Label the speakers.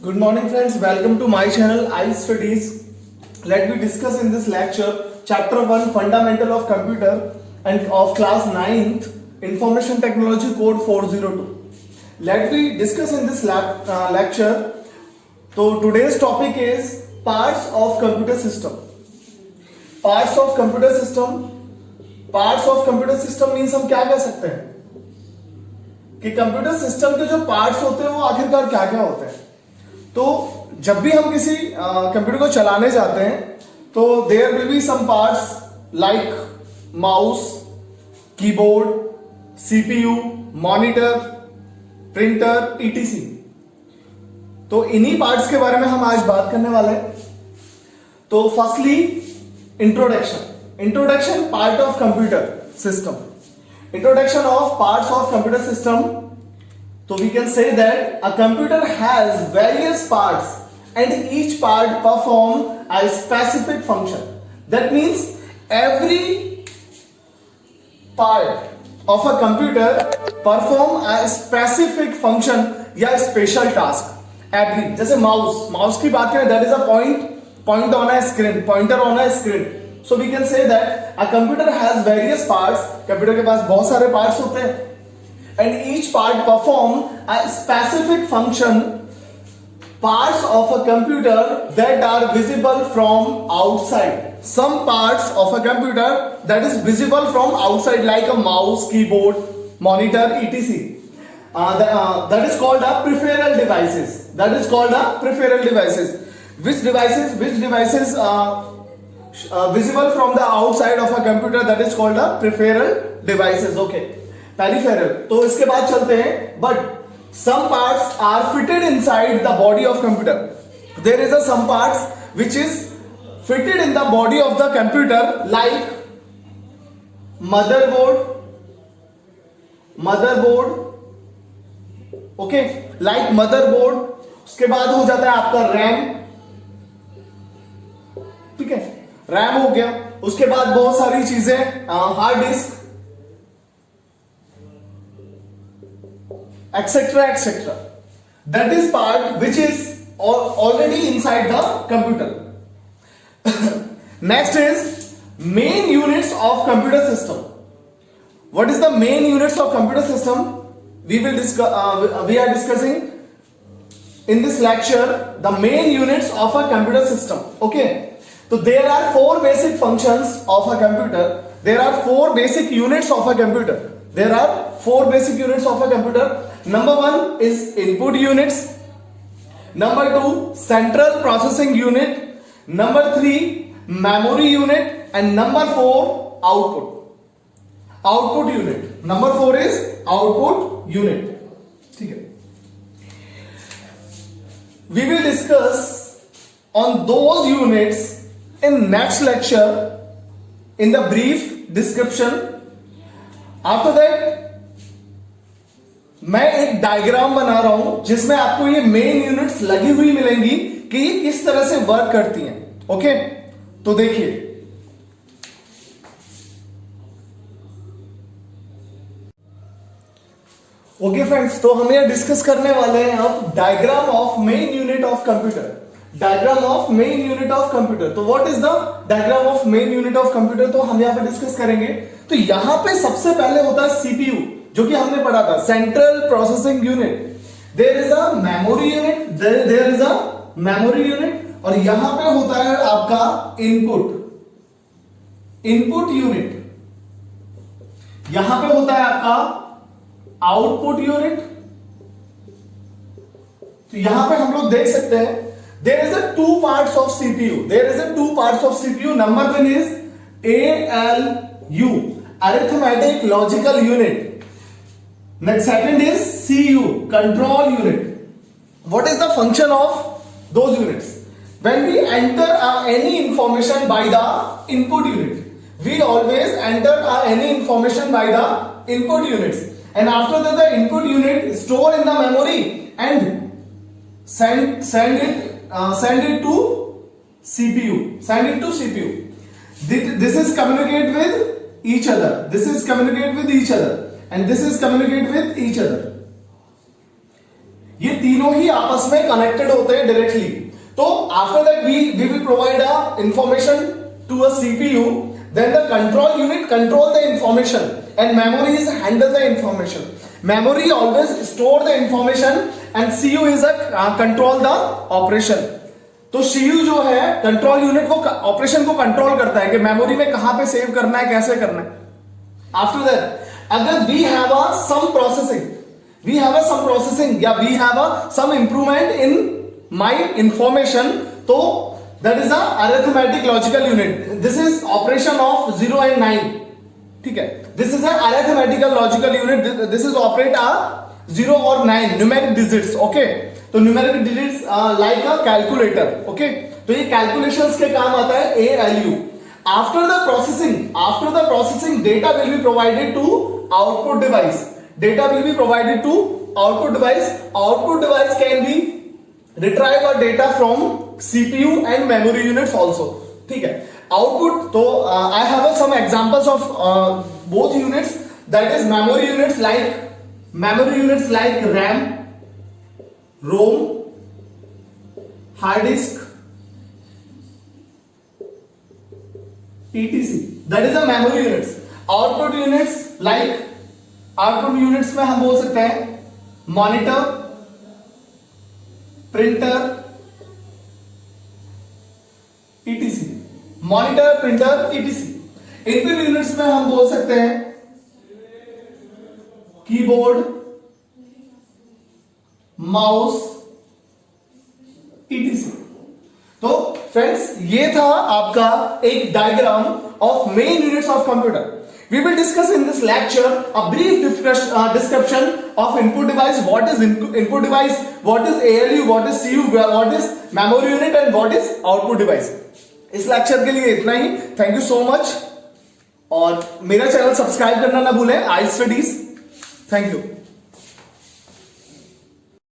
Speaker 1: Good morning friends, welcome to my channel I Studies. Let me discuss in this lecture chapter 1 Fundamental of Computer and of class 9th Information Technology code 402. Let me discuss in this lecture. So today's topic is parts of computer system. Parts of computer system. Parts of computer system means हम क्या कह सकते हैं कि computer system के जो parts होते हैं वो आखिरकार क्या क्या होते हैं. तो जब भी हम किसी कंप्यूटर को चलाने जाते हैं तो there will be some parts like mouse, keyboard, CPU, monitor, printer, etc. तो इन्हीं पार्ट्स के बारे में हम आज बात करने वाले हैं. तो firstly introduction part of computer system. Introduction of parts of computer system. So we can say that a computer has various parts and each part perform a specific function. That means every part of a computer perform a specific function या special task. Every जैसे mouse की बात करें that is a point on a screen, pointer on a screen. So we can say that a computer has various parts. Computer के पास बहुत सारे parts होते हैं and each part perform a specific function. Parts of a computer that are visible from outside. Some parts of a computer that is visible from outside like a mouse, keyboard, monitor, etc. That is called a peripheral devices. Which devices visible from the outside of a computer, that is called a peripheral devices. Okay, peripheral. तो इसके बाद चलते हैं. But some parts are fitted inside the body of computer. There is some parts which is fitted in the body of the computer like motherboard. Okay, like motherboard. उसके बाद हो जाता है आपका रैम. ठीक है, रैम हो गया. उसके बाद बहुत सारी चीजें, hard disk, etcetera. That is part which is already inside the computer. Next is main units of computer system. What is the main units of computer system? We are discussing in this lecture the main units of a computer system. Okay, so there are four basic functions of a computer. There are four basic units of a computer. Number 1 is input units. Number 2 central processing unit. Number 3 memory unit. And number 4 output unit. Number 4 is output unit. ठीक है. We will discuss on those units in next lecture in the brief description. After that मैं एक diagram बना रहा हूं जिसमें आपको ये मेन यूनिट्स लगी हुई मिलेंगी कि ये किस तरह से वर्क करती हैं. ओके, तो देखिए. ओके फ्रेंड्स, तो हम ये डिस्कस करने वाले हैं अब diagram of main unit of computer. तो what is the diagram of main unit of computer? तो हम यहां पे डिस्कस करेंगे. तो यहां पे सबसे पहले होता है सीपीयू, जो कि हमने पढ़ा था, central processing unit. There is a memory unit, और यहां पे होता है आपका इनपुट यूनिट. यहां पे होता है आपका आउटपुट यूनिट. तो यहां पे हम लोग देख सकते हैं there is a two parts of CPU. Number 1 is ALU, arithmetic logical unit. Next second is CU, control unit. What is the function of those units? When we enter any information by the input unit, we always enter any information by the input units. And after that the input unit store in the memory and send it to CPU. This is communicate with each other. And this is communicate with each other. ये तीनों ही आपस में connected होते हैं directly. तो after that we will provide a information to a CPU, then the control unit control the information and memory is handle the information. Memory always store the information and CU is a control the operation. तो CU जो है control unit को operation को control करता है कि memory में कहां पे सेव करना है, कैसे करना है. आफ्टर दैट अगर we have a some processing या we have a some improvement in my information, तो that is a arithmetic logical unit. This is operation of 0 and 9. ठीक है, this is a arithmetical logical unit. This is operate a 0 or 9 numeric digits. Okay, तो numeric digits like a calculator. Okay, तो ये calculations के काम आता है ALU. After the processing data will be provided to output device. Output device can be retrieve our data from CPU and memory units also. ठीक है, output. तो I have some examples of both units, that is memory units like RAM, ROM, hard disk, etc. That is the memory units. Output units में हम बोल सकते हैं monitor, printer, etc. Monitor, printer, etc. Input units में हम बोल सकते हैं कीबोर्ड, माउस, etc. तो फ्रेंड्स, ये था आपका एक diagram of main units of computer. We will discuss in this lecture a brief description of input device. What is input device? What is ALU? What is CU? What is memory unit? And what is output device? इस lecture के लिए इतना ही. Thank you so much. और मेरा channel subscribe करना ना भूलें, आई स्टडीज. Thank you.